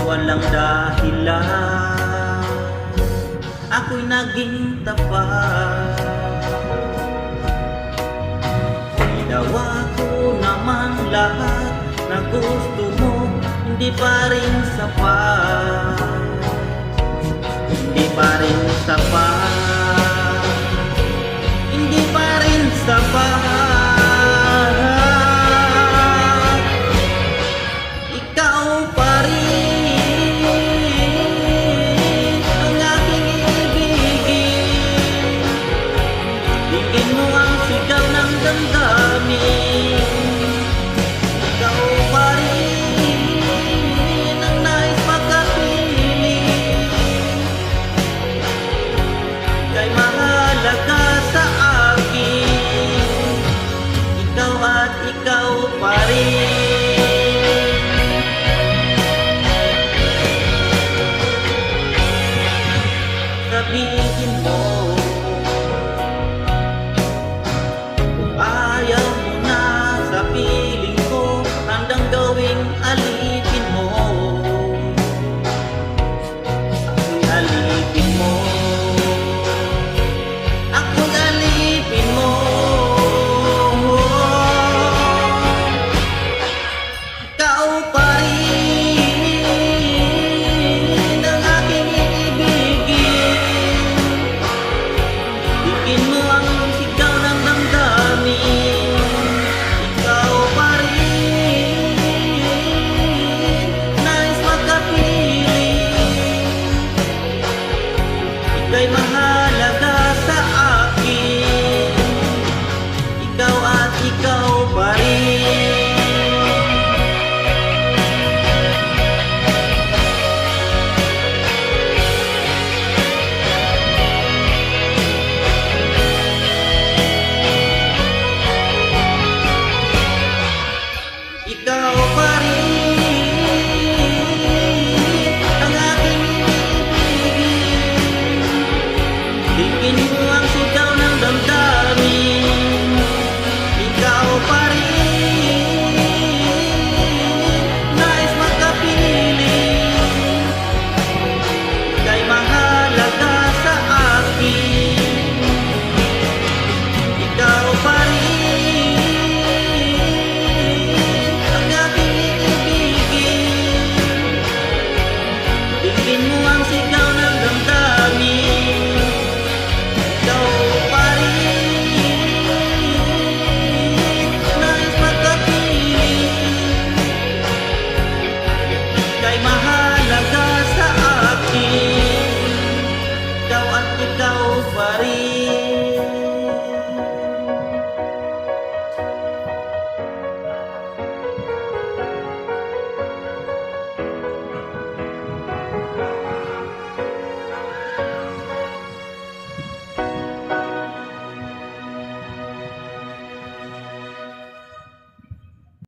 walang dahilan ako'y naging tapat. Ginawa ko naman lahat na gusto mo, hindi pa rin sapat. Hindi pa rin sapat. Hindi pa rin sapat. Sabihin mo kung ayaw mo na sa piling ko, handang gawing alipin mo. Ako'y alipin mo. Ako'y alipin mo. Ikaw pa rin ang aking ibigin. Bigin mo ang sigaw ng damdamin. Ikaw pa rin nais makapiling. Ika'y mahalaga sa akin. Ikaw at ikaw pa rin. Ikaw pa rin ang aking ibigin. Bigin mo ang sigaw ng damdamin. Ikaw pa rin nais makapiling. Ika'y mahalaga sa akin. Ikaw pa rin mahalaga